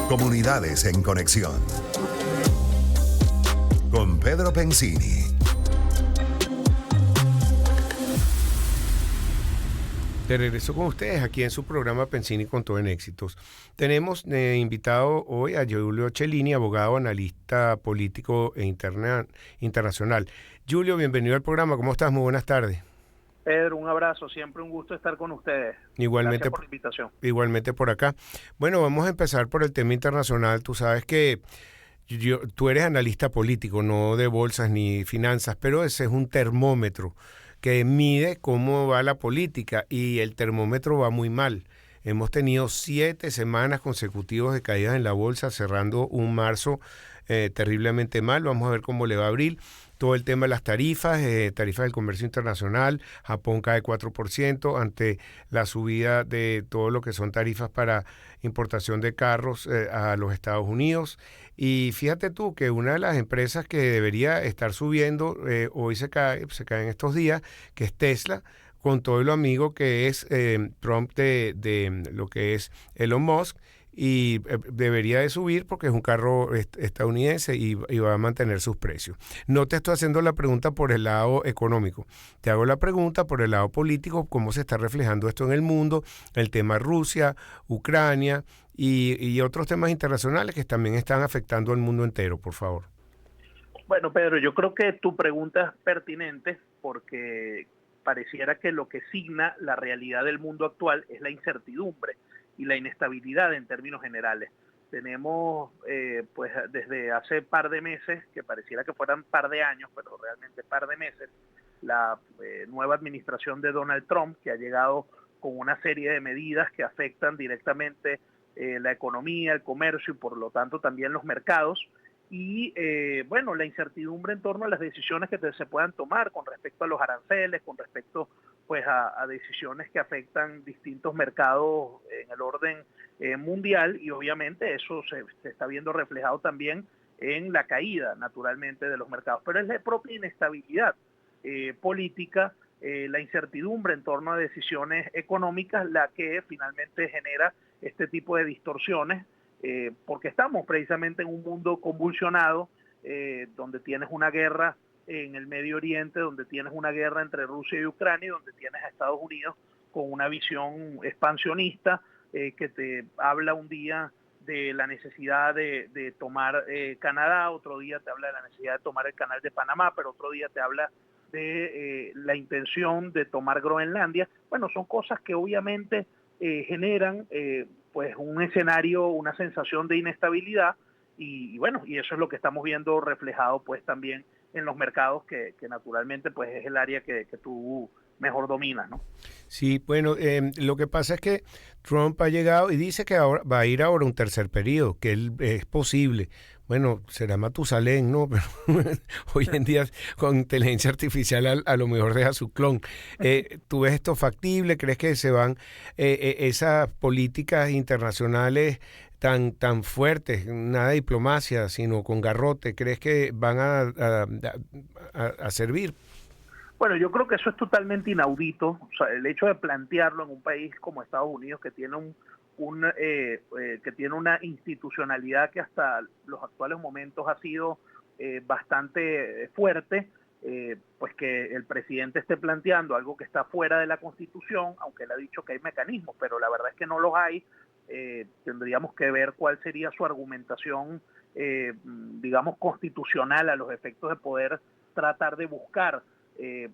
Comunidades en Conexión. Con Pedro Pensini. De regreso con ustedes aquí en su programa Pensini con todo en éxitos. Tenemos invitado hoy a Giulio Cellini, abogado, analista político e internacional. Giulio, bienvenido al programa. ¿Cómo estás? Muy buenas tardes. Pedro, un abrazo. Siempre un gusto estar con ustedes. Igualmente, gracias por la invitación. Igualmente por acá. Bueno, vamos a empezar por el tema internacional. Tú sabes que tú eres analista político, no de bolsas ni finanzas, pero ese es un termómetro que mide cómo va la política y el termómetro va muy mal. Hemos tenido 7 semanas consecutivas de caídas en la bolsa, cerrando un marzo terriblemente mal. Vamos a ver cómo le va a abril. Todo el tema de las tarifas del comercio internacional. Japón cae 4% ante la subida de todo lo que son tarifas para importación de carros a los Estados Unidos. Y fíjate tú que una de las empresas que debería estar subiendo, hoy se cae en estos días, que es Tesla, con todo lo amigo que es Trump de lo que es Elon Musk, y debería de subir porque es un carro estadounidense y va a mantener sus precios. No te estoy haciendo la pregunta por el lado económico, te hago la pregunta por el lado político, cómo se está reflejando esto en el mundo, el tema Rusia, Ucrania y otros temas internacionales que también están afectando al mundo entero, por favor. Bueno, Pedro, yo creo que tu pregunta es pertinente porque pareciera que lo que signa la realidad del mundo actual es la incertidumbre y la inestabilidad en términos generales. Tenemos, pues desde hace par de meses, que pareciera que fueran par de años, pero realmente par de meses, la nueva administración de Donald Trump, que ha llegado con una serie de medidas que afectan directamente la economía, el comercio y por lo tanto también los mercados. Y bueno, la incertidumbre en torno a las decisiones que se puedan tomar con respecto a los aranceles, con respecto pues a decisiones que afectan distintos mercados en el orden mundial, y obviamente eso se está viendo reflejado también en la caída naturalmente de los mercados, pero es la propia inestabilidad política, la incertidumbre en torno a decisiones económicas la que finalmente genera este tipo de distorsiones, porque estamos precisamente en un mundo convulsionado, donde tienes una guerra en el Medio Oriente, donde tienes una guerra entre Rusia y Ucrania, donde tienes a Estados Unidos con una visión expansionista que te habla un día de la necesidad de tomar Canadá, otro día te habla de la necesidad de tomar el canal de Panamá, pero otro día te habla de la intención de tomar Groenlandia. Bueno, son cosas que obviamente generan pues un escenario, una sensación de inestabilidad y bueno, y eso es lo que estamos viendo reflejado pues también en los mercados que naturalmente pues es el área que tú mejor dominas, ¿no? Sí, bueno, lo que pasa es que Trump ha llegado y dice que ahora va a ir ahora un tercer periodo, que es posible. Bueno, será Matusalén, ¿no? Pero hoy en día con inteligencia artificial a lo mejor deja su clon. ¿Tú ves esto factible? ¿Crees que se van esas políticas internacionales tan fuertes, nada de diplomacia, sino con garrote? ¿Crees que van a servir? Bueno, yo creo que eso es totalmente inaudito. O sea, el hecho de plantearlo en un país como Estados Unidos, que tiene que tiene una institucionalidad que hasta los actuales momentos ha sido bastante fuerte, pues que el presidente esté planteando algo que está fuera de la Constitución, aunque él ha dicho que hay mecanismos, pero la verdad es que no los hay. Tendríamos que ver cuál sería su argumentación, digamos, constitucional a los efectos de poder tratar de buscar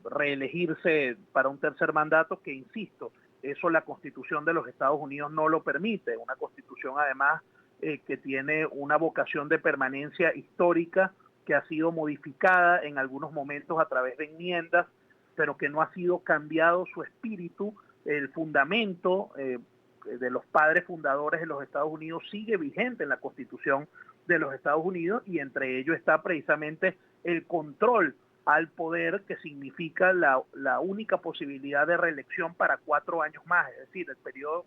reelegirse para un tercer mandato, que insisto, eso la Constitución de los Estados Unidos no lo permite, una Constitución además que tiene una vocación de permanencia histórica que ha sido modificada en algunos momentos a través de enmiendas, pero que no ha sido cambiado su espíritu, el fundamento de los padres fundadores de los Estados Unidos sigue vigente en la Constitución de los Estados Unidos, y entre ellos está precisamente el control al poder, que significa la única posibilidad de reelección para 4 años más, es decir, el periodo,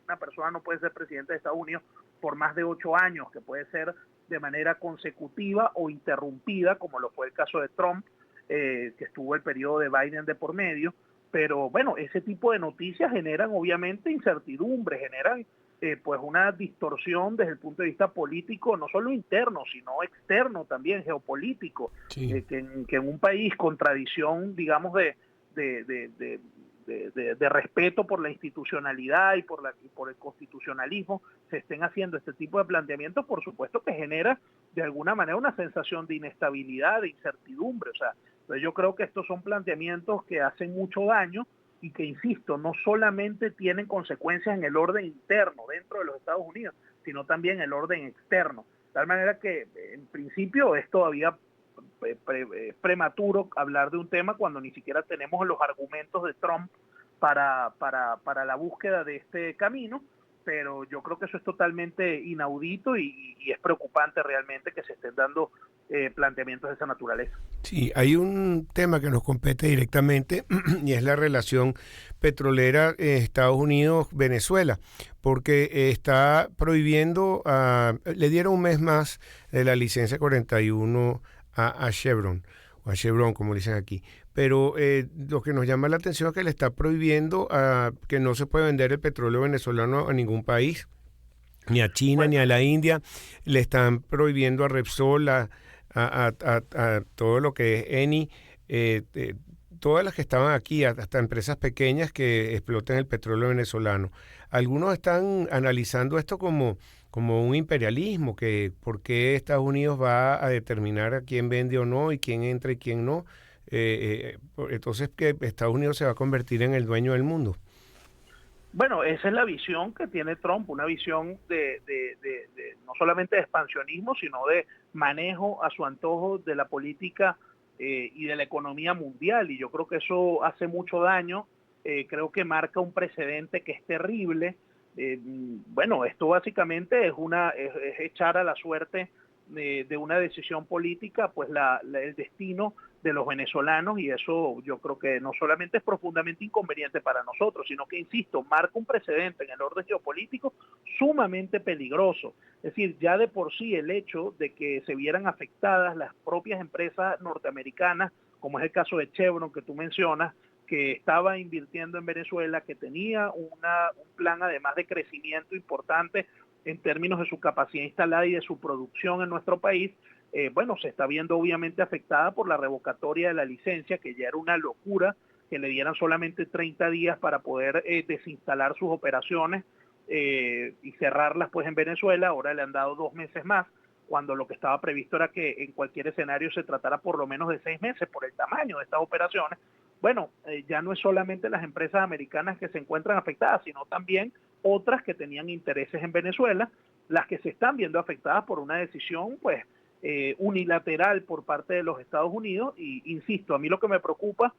una persona no puede ser presidente de Estados Unidos por más de 8 años, que puede ser de manera consecutiva o interrumpida, como lo fue el caso de Trump, que estuvo el periodo de Biden de por medio. Pero bueno, ese tipo de noticias generan obviamente incertidumbre, generan pues una distorsión desde el punto de vista político, no solo interno, sino externo también, geopolítico, Sí. que en un país con tradición, digamos, de, de, de, de respeto por la institucionalidad y por el constitucionalismo, se estén haciendo este tipo de planteamientos, por supuesto que genera de alguna manera una sensación de inestabilidad, de incertidumbre. O sea, entonces yo creo que estos son planteamientos que hacen mucho daño y que, insisto, no solamente tienen consecuencias en el orden interno dentro de los Estados Unidos, sino también en el orden externo. De tal manera que, en principio, es todavía prematuro hablar de un tema cuando ni siquiera tenemos los argumentos de Trump para la búsqueda de este camino, pero yo creo que eso es totalmente inaudito y es preocupante realmente que se estén dando planteamientos de esa naturaleza. Sí, hay un tema que nos compete directamente y es la relación petrolera Estados Unidos-Venezuela, porque está prohibiendo, le dieron un mes más de la licencia 41 a Chevron, o a Chevron como dicen aquí, pero lo que nos llama la atención es que le está prohibiendo que no se puede vender el petróleo venezolano a ningún país, ni a China, ni Bueno, a la India, le están prohibiendo a Repsol, a todo lo que es Eni, todas las que estaban aquí, hasta empresas pequeñas que explotan el petróleo venezolano. Algunos están analizando esto como un imperialismo, que por qué Estados Unidos va a determinar a quién vende o no y quién entra y quién no. Entonces que Estados Unidos se va a convertir en el dueño del mundo. bueno, esa es la visión que tiene Trump, una visión no solamente de expansionismo, sino de manejo a su antojo de la política y de la economía mundial. Y yo creo que eso hace mucho daño, creo que marca un precedente que es terrible. Bueno, esto básicamente es echar a la suerte de una decisión política, pues el destino de los venezolanos, y eso yo creo que no solamente es profundamente inconveniente para nosotros, sino que, insisto, marca un precedente en el orden geopolítico sumamente peligroso. Es decir, ya de por sí el hecho de que se vieran afectadas las propias empresas norteamericanas, como es el caso de Chevron que tú mencionas, que estaba invirtiendo en Venezuela, que tenía un plan además de crecimiento importante en términos de su capacidad instalada y de su producción en nuestro país, bueno, se está viendo obviamente afectada por la revocatoria de la licencia, que ya era una locura que le dieran solamente 30 días para poder desinstalar sus operaciones y cerrarlas pues en Venezuela. Ahora le han dado 2 meses más, cuando lo que estaba previsto era que en cualquier escenario se tratara por lo menos de 6 meses por el tamaño de estas operaciones. Bueno, ya no es solamente las empresas americanas que se encuentran afectadas, sino también otras que tenían intereses en Venezuela, las que se están viendo afectadas por una decisión pues unilateral por parte de los Estados Unidos. Y insisto, a mí lo que me preocupa,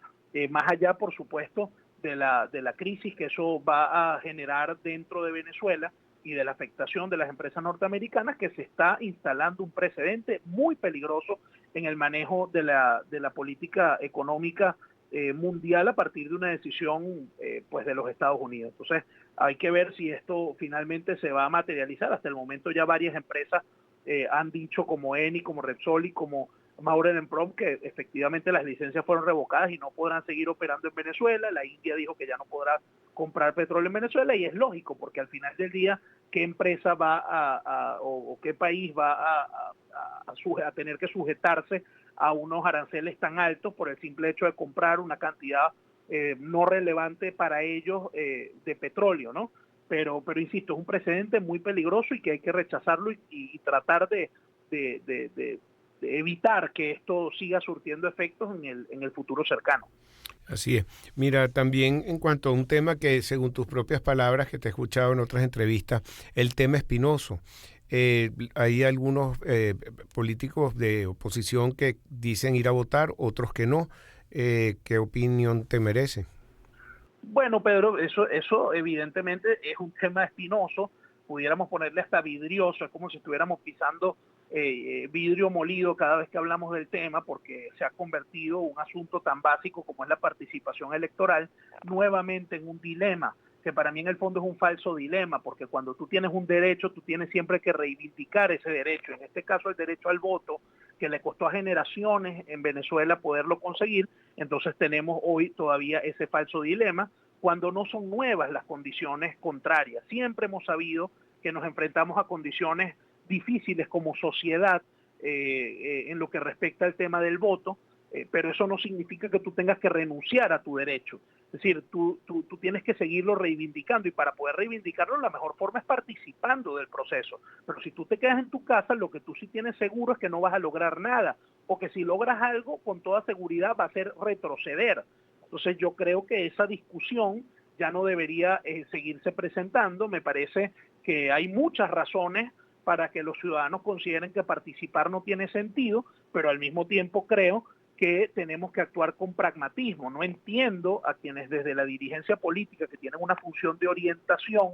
más allá por supuesto de la crisis que eso va a generar dentro de Venezuela y de la afectación de las empresas norteamericanas, que se está instalando un precedente muy peligroso en el manejo de la política económica mundial a partir de una decisión pues de los Estados Unidos. Entonces hay que ver si esto finalmente se va a materializar. Hasta el momento ya varias empresas han dicho, como Eni, como Repsol y como Maurel & Prom, que efectivamente las licencias fueron revocadas y no podrán seguir operando en Venezuela. La India dijo que ya no podrá comprar petróleo en Venezuela, y es lógico, porque al final del día, ¿qué empresa va o qué país va a tener que sujetarse a unos aranceles tan altos por el simple hecho de comprar una cantidad no relevante para ellos de petróleo, ¿no? Pero insisto, es un precedente muy peligroso y que hay que rechazarlo y tratar de evitar que esto siga surtiendo efectos en el futuro cercano. Así es. Mira, también en cuanto a un tema que, según tus propias palabras, que te he escuchado en otras entrevistas, el tema espinoso. Hay algunos políticos de oposición que dicen ir a votar, otros que no. ¿Qué opinión te merece? Bueno, Pedro, eso evidentemente es un tema espinoso, pudiéramos ponerle hasta vidrioso, es como si estuviéramos pisando vidrio molido cada vez que hablamos del tema, porque se ha convertido un asunto tan básico como es la participación electoral nuevamente en un dilema, que para mí en el fondo es un falso dilema, porque cuando tú tienes un derecho, tú tienes siempre que reivindicar ese derecho, en este caso el derecho al voto, que le costó a generaciones en Venezuela poderlo conseguir. Entonces tenemos hoy todavía ese falso dilema, cuando no son nuevas las condiciones contrarias. Siempre hemos sabido que nos enfrentamos a condiciones difíciles como sociedad en lo que respecta al tema del voto, pero eso no significa que tú tengas que renunciar a tu derecho. Es decir, tú tienes que seguirlo reivindicando, y para poder reivindicarlo la mejor forma es participando del proceso. Pero si tú te quedas en tu casa, lo que tú sí tienes seguro es que no vas a lograr nada, o que si logras algo, con toda seguridad va a ser retroceder. Entonces yo creo que esa discusión ya no debería seguirse presentando. Me parece que hay muchas razones para que los ciudadanos consideren que participar no tiene sentido, pero al mismo tiempo creo que tenemos que actuar con pragmatismo. No entiendo a quienes desde la dirigencia política, que tienen una función de orientación,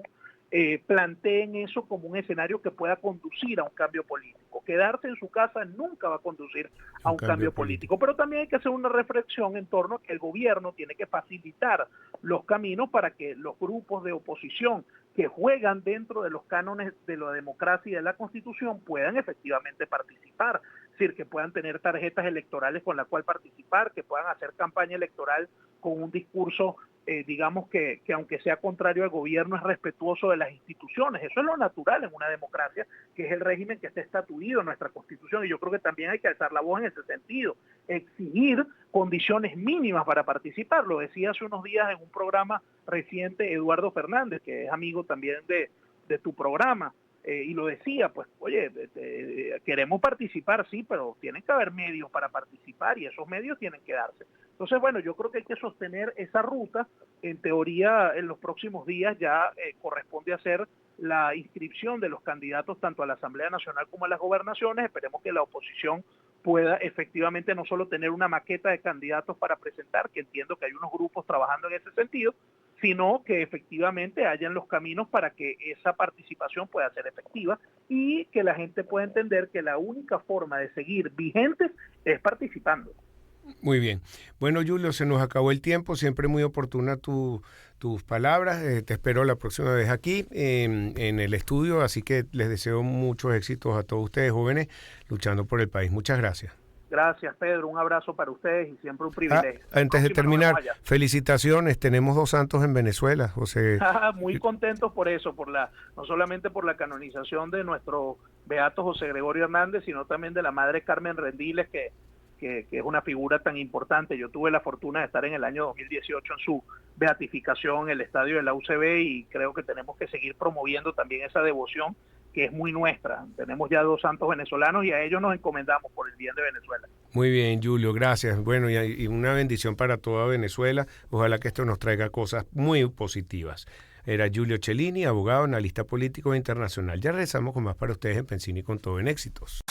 planteen eso como un escenario que pueda conducir a un cambio político. Quedarse en su casa nunca va a conducir a un cambio político. Pero también hay que hacer una reflexión en torno a que el gobierno tiene que facilitar los caminos para que los grupos de oposición que juegan dentro de los cánones de la democracia y de la Constitución puedan efectivamente participar. Es decir, que puedan tener tarjetas electorales con la cual participar, que puedan hacer campaña electoral con un discurso, digamos que aunque sea contrario al gobierno, es respetuoso de las instituciones. Eso es lo natural en una democracia, que es el régimen que está estatuido en nuestra Constitución, y yo creo que también hay que alzar la voz en ese sentido, exigir condiciones mínimas para participar. Lo decía hace unos días en un programa reciente Eduardo Fernández, que es amigo también de tu programa, y lo decía, pues, oye, queremos participar, sí, pero tienen que haber medios para participar, y esos medios tienen que darse. Entonces, bueno, yo creo que hay que sostener esa ruta. En teoría, en los próximos días ya corresponde hacer la inscripción de los candidatos tanto a la Asamblea Nacional como a las gobernaciones. Esperemos que la oposición pueda efectivamente no solo tener una maqueta de candidatos para presentar, que entiendo que hay unos grupos trabajando en ese sentido, sino que efectivamente hayan los caminos para que esa participación pueda ser efectiva y que la gente pueda entender que la única forma de seguir vigentes es participando. Muy bien. Bueno, Julio, se nos acabó el tiempo. Siempre muy oportuna tus palabras. Te espero la próxima vez aquí en el estudio. Así que les deseo muchos éxitos a todos ustedes, jóvenes, luchando por el país. Muchas gracias. Gracias, Pedro. Un abrazo para ustedes y siempre un privilegio. Antes de terminar, felicitaciones. Tenemos 2 santos en Venezuela, José. Muy contentos por eso, no solamente por la canonización de nuestro beato José Gregorio Hernández, sino también de la madre Carmen Rendiles, que es una figura tan importante. Yo tuve la fortuna de estar en el año 2018 en su beatificación en el estadio de la UCB, y creo que tenemos que seguir promoviendo también esa devoción que es muy nuestra. Tenemos ya 2 santos venezolanos y a ellos nos encomendamos por el bien de Venezuela. Muy bien, Julio, gracias. Bueno, y una bendición para toda Venezuela. Ojalá que esto nos traiga cosas muy positivas. Era Julio Cellini, abogado, analista político internacional. Ya regresamos con más para ustedes en Pensini con todo en éxitos.